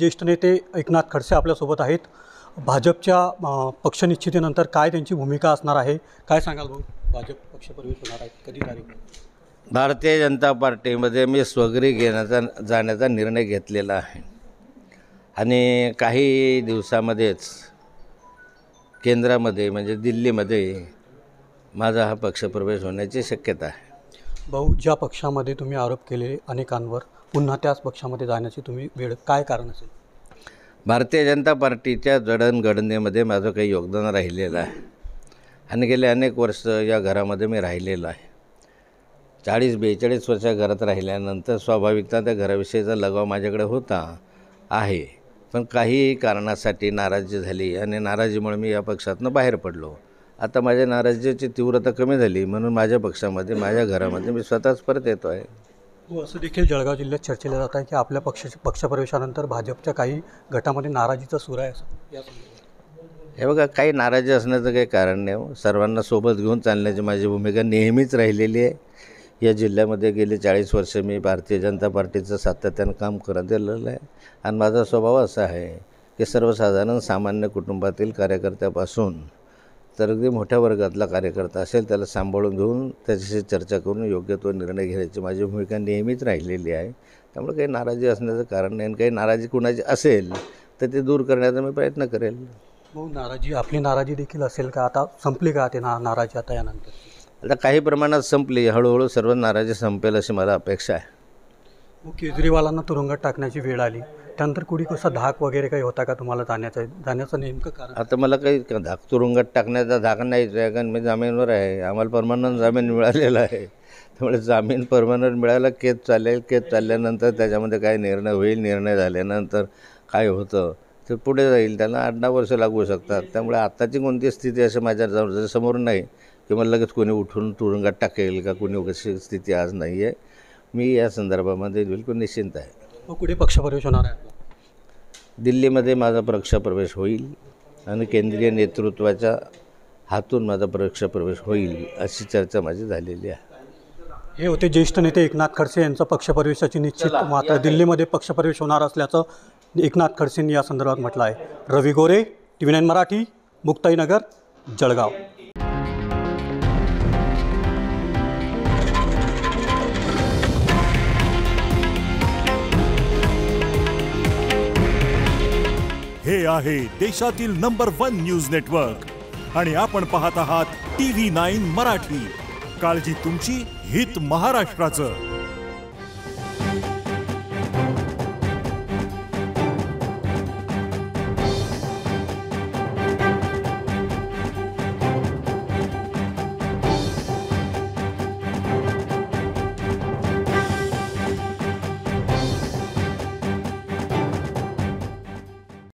ज्येष्ठ नेते एकनाथ खडसे आपल्यासोबत आहेत। भाजपच्या पक्षनिश्चितीनंतर काय त्यांची भूमिका असणार आहे, काय सांगाल भाऊ? भाजप पक्षप्रवेश होणार आहे, कधी तारीख? भारतीय जनता पार्टीमध्ये मी स्वगृही जाण्याचा निर्णय घेतलेला आहे आणि काही दिवसामध्येच केंद्रामध्ये म्हणजे दिल्लीमध्ये माझा हा पक्षप्रवेश होण्याची शक्यता आहे। भाऊ, ज्या पक्षामध्ये तुम्ही आरोप केले अनेकांवर, पुन्हा त्याच पक्षामध्ये जाण्याची तुम्ही वेळ, काय कारण असेल? भारतीय जनता पार्टीच्या जडणघडणीमध्ये माझं काही योगदान राहिलेलं आहे आणि गेले अनेक वर्ष या घरामध्ये मी राहिलेलो आहे। 40-42 वर्ष घरात राहिल्यानंतर स्वाभाविकता त्या घराविषयीचा लगाव माझ्याकडे होता आहे, पण काही कारणासाठी नाराजी झाली आणि नाराजीमुळे मी या पक्षातनं बाहेर पडलो। आता माझ्या नाराजीची तीव्रता कमी झाली म्हणून माझ्या पक्षामध्ये, माझ्या घरामध्ये मी स्वतःच परत येतो आहे। हो, असं देखील जळगाव जिल्ह्यात चर्चेला जात आहे की आपल्या पक्षप्रवेशानंतर भाजपच्या काही गटामध्ये नाराजीचा सूर आहे असं। हे बघा, काही नाराजी असण्याचं काही कारण नाही। सर्वांना सोबत घेऊन चालण्याची माझी भूमिका नेहमीच राहिलेली आहे। या जिल्ह्यामध्ये गेली 40 वर्ष मी भारतीय जनता पार्टीचं सातत्यानं काम करत आलेलं आहे आणि माझा स्वभाव असा आहे की सर्वसाधारण सामान्य कुटुंबातील कार्यकर्त्यापासून तर अगदी मोठ्या वर्गातला कार्यकर्ता असेल त्याला सांभाळून घेऊन त्याच्याशी चर्चा करून योग्य तो निर्णय घेण्याची माझी भूमिका नेहमीच राहिलेली आहे। त्यामुळे काही नाराजी असण्याचं कारण नाही आणि काही नाराजी कुणाची असेल तर ते दूर करण्याचा मी प्रयत्न करेल। हो, नाराजी, आपली नाराजी देखील असेल का? आता संपली का ते नाराजी आता यानंतर? आता काही प्रमाणात संपली, हळूहळू सर्व नाराजी संपेल अशी मला अपेक्षा आहे। मग केजरीवालांना तुरुंगात टाकण्याची वेळ आली, त्यानंतर कुणी कसा धाक वगैरे काही होता का तुम्हाला जाण्याचं नेमकं कारण? आता मला काही तुरुंगात टाकण्याचा धाक नाहीच आहे, कारण मी जामीनवर आहे। आम्हाला परमनंट जामीन मिळालेला आहे, त्यामुळे जामीन परमनंट मिळायला केस चालेल। केस चालल्यानंतर त्याच्यामध्ये काय निर्णय होईल, निर्णय झाल्यानंतर काय होतं ते पुढे जाईल, त्यांना 8-9 वर्ष लागू शकतात। त्यामुळे आत्ताची कोणती स्थिती अशी माझ्या समोर नाही की मला लगेच कोणी उठून तुरुंगात टाकेल का, कोणी कशी स्थिती आज नाही आहे। मी या संदर्भामध्ये बिलकुल निश्चिंत आहे। मग कुठे पक्षप्रवेश होणार आहे? दिल्लीमध्ये माझा पक्षप्रवेश होईल आणि केंद्रीय नेतृत्वाच्या हातून माझा पक्षप्रवेश होईल अशी चर्चा माझी झालेली आहे। हे होते ज्येष्ठ नेते एकनाथ खडसे यांचं पक्षप्रवेशाची निश्चित, मात्र दिल्लीमध्ये पक्षप्रवेश होणार असल्याचं एकनाथ खडसेंनी या संदर्भात म्हटलं आहे। रवी गोरे, TV9 मराठी, मुक्ताईनगर, जळगाव। हे आहे देशातील नंबर 1 न्यूज नेटवर्क आणि आपण पाहत आहात TV9 मराठी। काळजी तुमची, हित महाराष्ट्राचं।